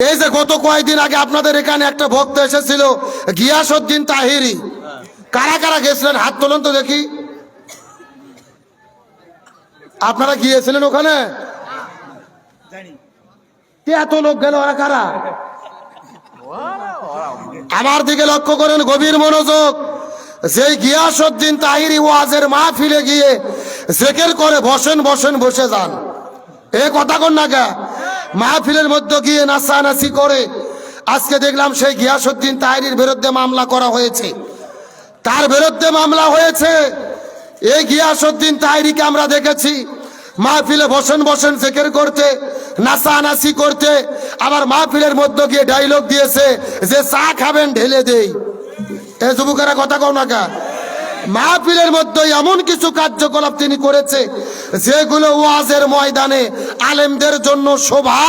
এই যে গত কয়েকদিন আগে আপনাদের এখানে একটা ভক্ত এসেছিল গিয়াসউদ্দিন তাহিরি, কারা কারা গেছিলেন হাত তোলেন তো দেখি। আপনারা গিয়েছিলেন ওখানে? এত লোক গেল, ওরা কারা? আমার দিকে লক্ষ্য করেন, গভীর মনোযোগ। যেই গিয়াসউদ্দিন তাহিরি ওয়াজের মাহফিলে গিয়ে জিকির করে বসেন বসেন বসে যান, এ কথা কন না কে? মাহফিলের মধ্যে গিয়ে নাচানাচি করে আজকে দেখলাম সেই গিয়াসউদ্দিন তাহিরির বিরুদ্ধে মামলা করা হয়েছে, তার বিরুদ্ধে মামলা হয়েছে। এই গিয়াসউদ্দিন তাহিরিকে আমরা দেখেছি মাহফিলে বসেন বসেন জিকির করতে, নাচানাচি করতে, আবার মাহফিলের মধ্যে গিয়ে ডায়লগ দিয়েছে যে চা খাবেন ঢেলে দেই। এ যুবকেরা কথা কও না কা? মাহফিলের মধ্যে এমন কিছু কার্যকলাপ তিনি করেছে যেগুলো ওয়াজের ময়দানে আলেমদের জন্য শোভা।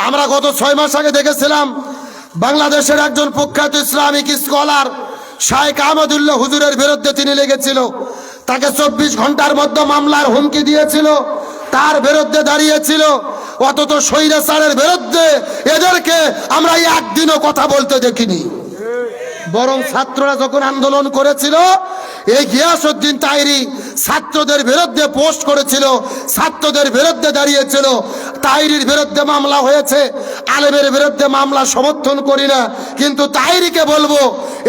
আমরা গত 6 মাস আগে দেখেছিলাম বাংলাদেশের একজন প্রখ্যাত ইসলামিক স্কলার শাইখ আহমদুল্লাহ হুজুরের বিরুদ্ধে তিনি লেগেছিল, তাকে 24 ঘন্টার মধ্যে মামলার হুমকি দিয়েছিল, তার বিরুদ্ধে দাঁড়িয়েছিল। অথচ স্বৈরাচারের বিরুদ্ধে এদেরকে আমরা একদিনও কথা বলতে দেখিনি, বরং ছাত্ররা যখন আন্দোলন করেছিল এই গিয়াসউদ্দিন তাহিরি ছাত্রদের বিরুদ্ধে পোস্ট করেছিল, ছাত্রদের বিরুদ্ধে দাঁড়িয়েছিল। তাহিরির বিরুদ্ধে মামলা হয়েছে, আলেমের বিরুদ্ধে মামলা সমর্থন করি না, কিন্তু তাহিরিকে বলবো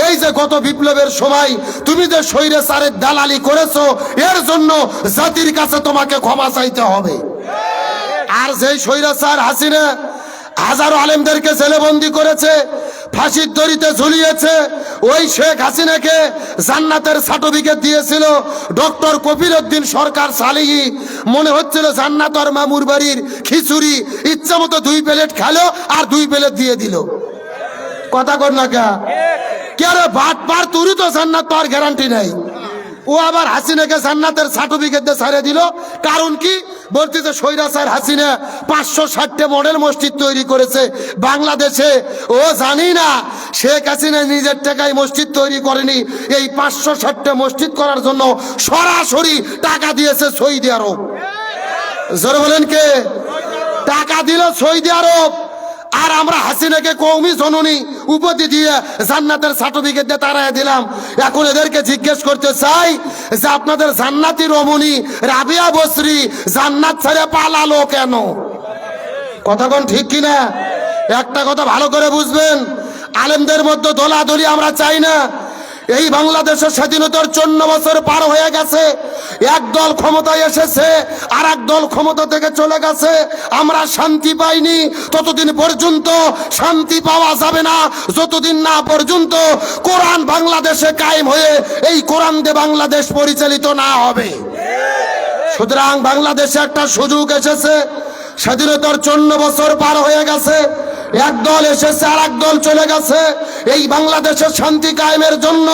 এই যে গত বিপ্লবের সময় তুমি যে স্বৈরাচারের দালালি করেছো এর জন্য জাতির কাছে তোমাকে ক্ষমা চাইতে হবে। আর যেই স্বৈরাচার হাসিনা হাজারো আলেমদেরকে জেলেবন্দি করেছে, ফাঁসির দড়িতে ঝুলিয়েছে, ওই শেখ হাসিনাকে জান্নাতের সার্টিফিকেট দিয়েছিল ডক্টর কফিলউদ্দিন সরকার সালিহি। মনে হচ্ছিল জান্নাত আর মামুর বাড়ির খিচুড়ি, ইচ্ছা মতো 2 প্লেট খেলো আর 2 প্লেট দিয়ে দিল। কথা কর না কে? কে রে বাট পার, তুই তো জান্নাত পাওয়ার গ্যারান্টি নাই। ও আবার হাসিনাকে জান্নাতের সার্টিফিকেট দিয়ে ছাড়িয়ে দিল। কারণ কি? বলতেছে স্বৈরাচার হাসিনা 560টা মডেল মসজিদ তৈরি করেছে বাংলাদেশে। ও জানি না শেখ হাসিনা নিজের টাকায় মসজিদ তৈরি করেনি, এই 560টা মসজিদ করার জন্য সরাসরি টাকা দিয়েছে সৌদি আরব। জোরে বলেন কে? টাকা দিল সৌদি আরব। আর আমরা হাসিনাকে কওমি জননী উপাধি দিয়ে জান্নাতের সার্টিফিকেট দিয়ে তাড়ায় দিলাম। এখন এদেরকে জিজ্ঞেস করতে চাই যে আপনাদের জান্নাতি রমণী রাবিয়া বসরি জান্নাত ছেড়ে পালালো কেন? কথা কোন ঠিক কিনা? একটা কথা ভালো করে বুঝবেন, আলেমদের মধ্যে দলাদলি আমরা চাই না। এই বাংলাদেশের স্বাধীনতার 54 বছর পার হয়ে গেছে, এক দল ক্ষমতায় এসেছে আর এক দল ক্ষমতা থেকে চলে গেছে, আমরা শান্তি পাইনি। ততদিন পর্যন্ত শান্তি পাওয়া যাবে না যতদিন না পর্যন্ত কোরআন বাংলাদেশে কায়েম হয়ে এই কোরআন দিয়ে বাংলাদেশ পরিচালিত না হবে। সুতরাং বাংলাদেশে একটা সুযোগ এসেছে, স্বাধীনতার 54 বছর পার হয়ে গেছে, এক দল এসেছে আর এক দল চলে গেছে। এই বাংলাদেশের শান্তি কায়েমের জন্য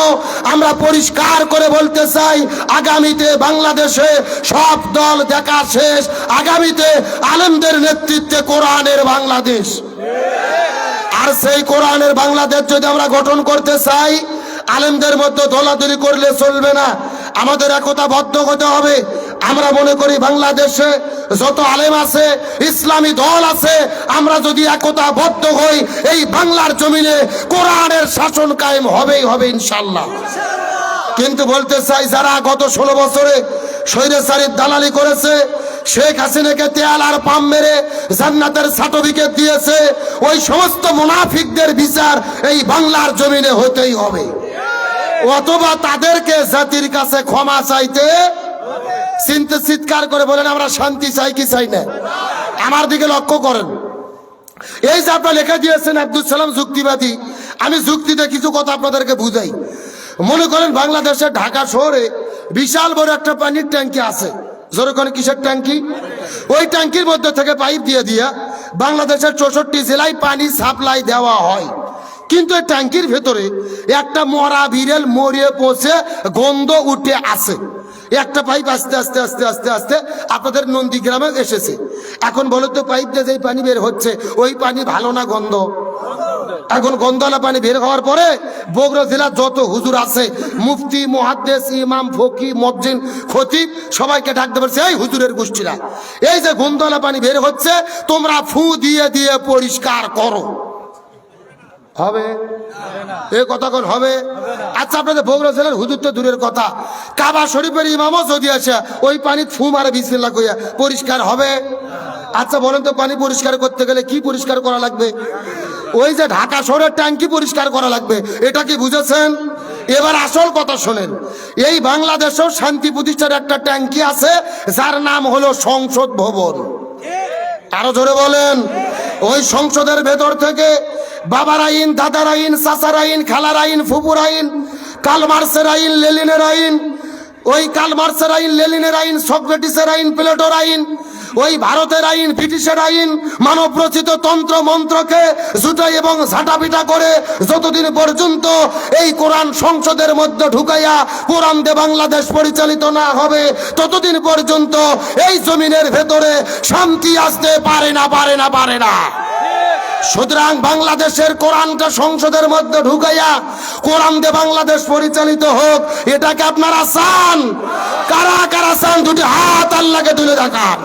আমরা পরিষ্কার করে বলতে চাই, আগামীতে বাংলাদেশে সব দল দেখা শেষ, আগামীতে আলেমদের নেতৃত্বে কোরআনের বাংলাদেশ। আর সেই কোরআনের বাংলাদেশ যদি আমরা গঠন করতে চাই, আলেমদের মধ্যে দলাদলি করলে চলবে না, আমাদের একতাবদ্ধ হতে হবে। আমরা মনে করি বাংলাদেশে যত আলেম আছে, ইসলামী দল আছে, আমরা যদি একতাবদ্ধ হই এই বাংলার জমিনে কোরআনের শাসন কায়েম হবেই হবে ইনশাআল্লাহ। কিন্তু বলতে চাই, যারা গত 16 বছরে স্বৈরাচারের দালালি করেছে, শেখ হাসিনাকে তেল আর পাম মেরে জান্নাতের সার্টিফিকেট দিয়েছে, ওই সমস্ত মুনাফিকদের বিচার এই বাংলার জমিনে হতেই হবে, অথবা তাদেরকে জাতির কাছে ক্ষমা চাইতে চিৎকার করে বলেন আমরা শান্তি চাই কি চাই না? আমার দিকে লক্ষ্য করেন, এই যে আপনারা লেখা দিয়েছেন আব্দুল সালাম যুক্তিবাদী, আমি যুক্তিতে কিছু কথা আপনাদেরকে বুঝাই। মনে করেন বাংলাদেশের ঢাকা শহরে বিশাল বড় একটা পানির ট্যাঙ্কি আছে, যেরকম কিসের ট্যাঙ্কি, ওই ট্যাঙ্কির মধ্যে থেকে পাইপ দিয়ে দিয়া বাংলাদেশের 64 জেলায় পানি সাপ্লাই দেওয়া হয়। কিন্তু এই ট্যাঙ্কির ভেতরে একটা মরা বিড়াল মরিয়ে পচে গন্ধ উঠে আসে। একটা পাইপ আস্তে আস্তে আস্তে আস্তে আস্তে আপনাদের নন্দীগ্রামে এসেছে। এখন বলো তো, পাইপ দিয়ে যেই পানি বের হচ্ছে ওই পানি ভালো না গন্ধ? এখন গন্ধওয়ালা পানি বের হওয়ার পরে বগুড়া জেলার যত হুজুর আছে, মুফতি, মুহাদ্দিস, ইমাম, ফকি, মুয়াজ্জিন, খতিব, সবাইকে ডাকতে পারছে, এই হুজুরের গোষ্ঠীরা, এই যে গন্ধওয়ালা পানি বের হচ্ছে তোমরা ফু দিয়ে দিয়ে পরিষ্কার করো। হবে এই কথা কোন হবে? আচ্ছা, আপনাদের বগুড়া জেলার হুজুর তো দূরের কথা, কাবা শরীফের ইমামও যদি আসে ওই পানি ফু মারে বিসমিল্লাহ কইয়া, পরিষ্কার হবে? আচ্ছা বলেন তো, পানি পরিষ্কার করতে গেলে কি পরিষ্কার করা লাগবে? ওই যে ঢাকা শহরের ট্যাঙ্কি পরিষ্কার করা লাগবে, এটা কি বুঝেছেন? এবার আসল কথা শোনেন, এই বাংলাদেশেও শান্তি প্রতিষ্ঠার একটা ট্যাঙ্কি আছে যার নাম হলো সংসদ ভবন। আরো জোরে বলেন। ওই সংসদের ভেতর থেকে বাবার আইন, দাদার আইন, চাচার আইন, খালার আইন, ফুপুর আইন, কার্ল মার্ক্সের আইন, লেনিনের আইন, ওই কার্ল মার্ক্সের আইন, লেনিনের আইন, সক্রেটিসের আইন, প্লেটোর আইন, ওই ভারতের আইন, ব্রিটিশের আইন, মানব রচিত তন্ত্র মন্ত্রকে জুটাই এবং ঝাঁটাপিটা করে যতদিন পর্যন্ত এই কোরআন সংসদের মধ্যে ঢুকাইয়া কোরআন দিয়ে বাংলাদেশ পরিচালিত না হবে ততদিন পর্যন্ত এই জমিনের ভেতরে শান্তি আসতে পারে না, পারে না, পারে না। সুতরাং বাংলাদেশের কোরআনটা সংসদের মধ্যে ঢুকাইয়া কোরআন দিয়ে বাংলাদেশ পরিচালিত হোক, এটাকে আপনারা চান? কারা কারা চান? দুটি হাত আল্লাহকে তুলে দেখান।